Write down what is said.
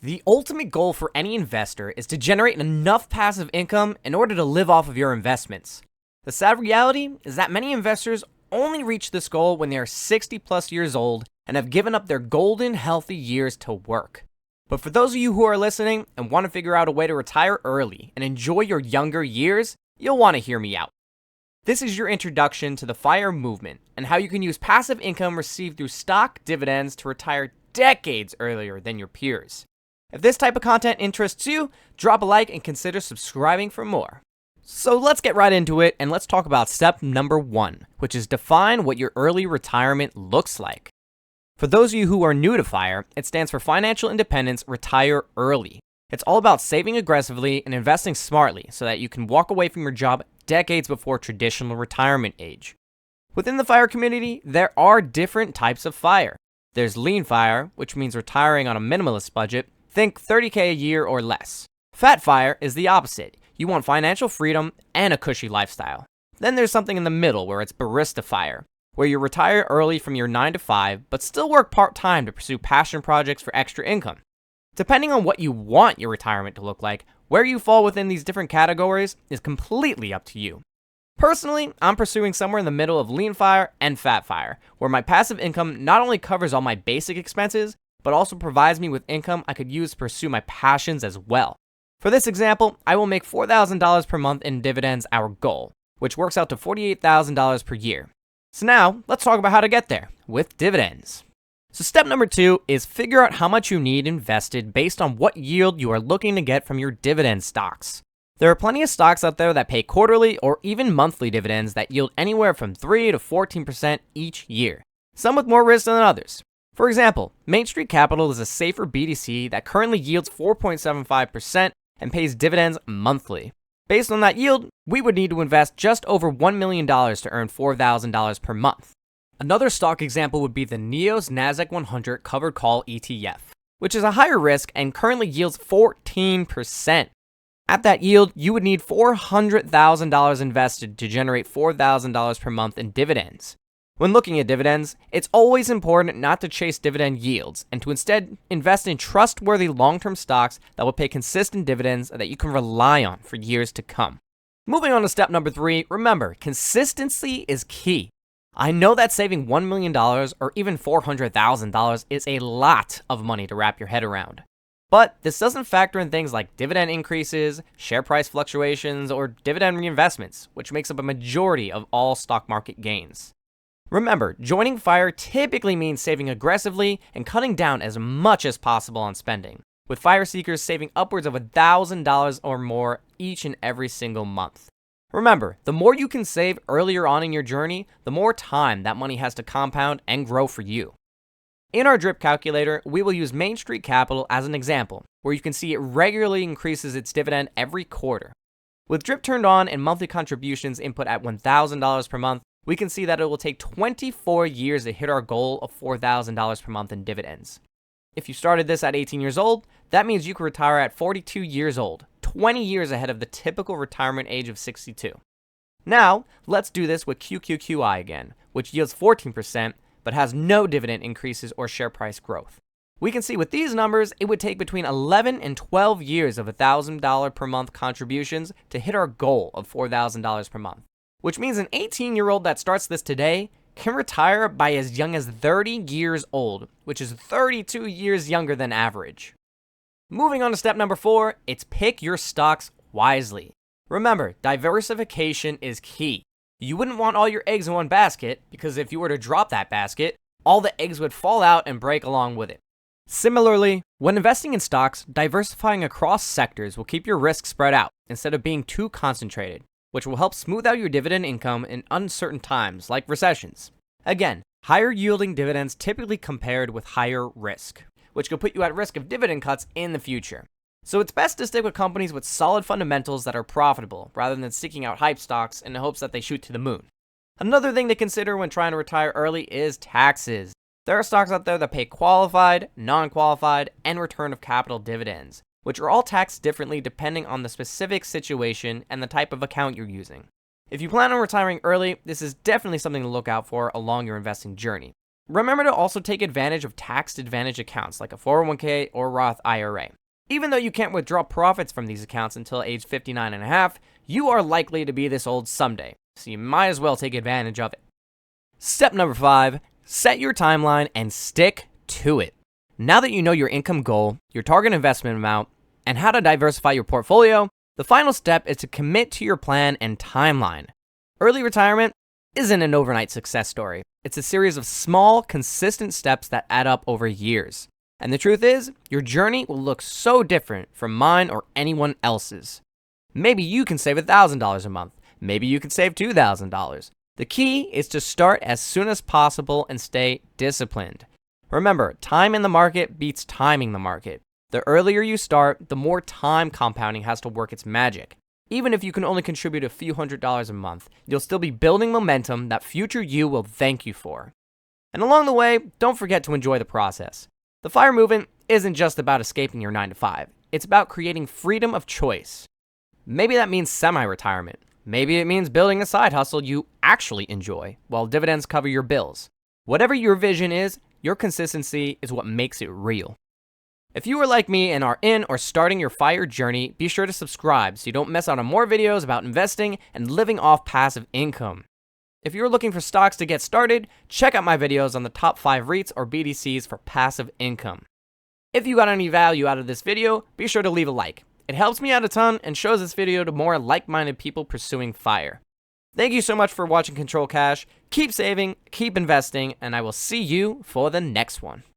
The ultimate goal for any investor is to generate enough passive income in order to live off of your investments. The sad reality is that many investors only reach this goal when they are 60 plus years old and have given up their golden, healthy years to work. But for those of you who are listening and want to figure out a way to retire early and enjoy your younger years, you'll want to hear me out. This is your introduction to the FIRE movement and how you can use passive income received through stock dividends to retire decades earlier than your peers. If this type of content interests you, drop a like and consider subscribing for more. So let's get right into it and let's talk about step number 1, which is define what your early retirement looks like. For those of you who are new to FIRE, it stands for Financial Independence Retire Early. It's all about saving aggressively and investing smartly so that you can walk away from your job decades before traditional retirement age. Within the FIRE community, there are different types of FIRE. There's lean FIRE, which means retiring on a minimalist budget. Think $30K a year or less. Fat FIRE is the opposite. You want financial freedom and a cushy lifestyle. Then there's something in the middle where it's barista FIRE, where you retire early from your 9 to 5, but still work part-time to pursue passion projects for extra income. Depending on what you want your retirement to look like, where you fall within these different categories is completely up to you. Personally, I'm pursuing somewhere in the middle of lean FIRE and fat FIRE, where my passive income not only covers all my basic expenses, but also provides me with income I could use to pursue my passions as well. For this example, I will make $4,000 per month in dividends our goal, which works out to $48,000 per year. So now, let's talk about how to get there with dividends. So step number 2 is figure out how much you need invested based on what yield you are looking to get from your dividend stocks. There are plenty of stocks out there that pay quarterly or even monthly dividends that yield anywhere from 3 to 14% each year, some with more risk than others. For example, Main Street Capital is a safer BDC that currently yields 4.75% and pays dividends monthly. Based on that yield, we would need to invest just over $1 million to earn $4,000 per month. Another stock example would be the NEOS Nasdaq 100 Covered Call ETF, which is a higher risk and currently yields 14%. At that yield, you would need $400,000 invested to generate $4,000 per month in dividends. When looking at dividends, it's always important not to chase dividend yields and to instead invest in trustworthy long-term stocks that will pay consistent dividends that you can rely on for years to come. Moving on to step number 3, remember, consistency is key. I know that saving $1 million or even $400,000 is a lot of money to wrap your head around. But this doesn't factor in things like dividend increases, share price fluctuations, or dividend reinvestments, which makes up a majority of all stock market gains. Remember, joining FIRE typically means saving aggressively and cutting down as much as possible on spending, with FIRE seekers saving upwards of $1,000 or more each and every single month. Remember, the more you can save earlier on in your journey, the more time that money has to compound and grow for you. In our drip calculator, we will use Main Street Capital as an example, where you can see it regularly increases its dividend every quarter. With drip turned on and monthly contributions input at $1,000 per month, we can see that it will take 24 years to hit our goal of $4,000 per month in dividends. If you started this at 18 years old, that means you could retire at 42 years old, 20 years ahead of the typical retirement age of 62. Now, let's do this with QQQI again, which yields 14%, but has no dividend increases or share price growth. We can see with these numbers, it would take between 11 and 12 years of $1,000 per month contributions to hit our goal of $4,000 per month. Which means an 18-year-old that starts this today can retire by as young as 30 years old, which is 32 years younger than average. Moving on to step number 4, it's pick your stocks wisely. Remember, diversification is key. You wouldn't want all your eggs in one basket, because if you were to drop that basket, all the eggs would fall out and break along with it. Similarly, when investing in stocks, diversifying across sectors will keep your risk spread out instead of being too concentrated, which will help smooth out your dividend income in uncertain times like recessions. Again, higher yielding dividends typically compared with higher risk, which could put you at risk of dividend cuts in the future. So it's best to stick with companies with solid fundamentals that are profitable rather than seeking out hype stocks in the hopes that they shoot to the moon. Another thing to consider when trying to retire early is taxes. There are stocks out there that pay qualified, non-qualified, and return of capital dividends, which are all taxed differently depending on the specific situation and the type of account you're using. If you plan on retiring early, this is definitely something to look out for along your investing journey. Remember to also take advantage of tax-advantaged accounts like a 401k or Roth IRA. Even though you can't withdraw profits from these accounts until age 59 and a half, you are likely to be this old someday, so you might as well take advantage of it. Step number 5, set your timeline and stick to it. Now that you know your income goal, your target investment amount, and how to diversify your portfolio, the final step is to commit to your plan and timeline. Early retirement isn't an overnight success story. It's a series of small, consistent steps that add up over years. And the truth is, your journey will look so different from mine or anyone else's. Maybe you can save $1,000 a month. Maybe you can save $2,000. The key is to start as soon as possible and stay disciplined. Remember, time in the market beats timing the market. The earlier you start, the more time compounding has to work its magic. Even if you can only contribute a few $100s a month, you'll still be building momentum that future you will thank you for. And along the way, don't forget to enjoy the process. The FIRE movement isn't just about escaping your 9 to 5. It's about creating freedom of choice. Maybe that means semi-retirement. Maybe it means building a side hustle you actually enjoy, while dividends cover your bills. Whatever your vision is, your consistency is what makes it real. If you are like me and are in or starting your FIRE journey, be sure to subscribe so you don't miss out on more videos about investing and living off passive income. If you're looking for stocks to get started, check out my videos on the top 5 REITs or BDCs for passive income. If you got any value out of this video, be sure to leave a like. It helps me out a ton and shows this video to more like-minded people pursuing FIRE. Thank you so much for watching Control Cash. Keep saving, keep investing, and I will see you for the next one.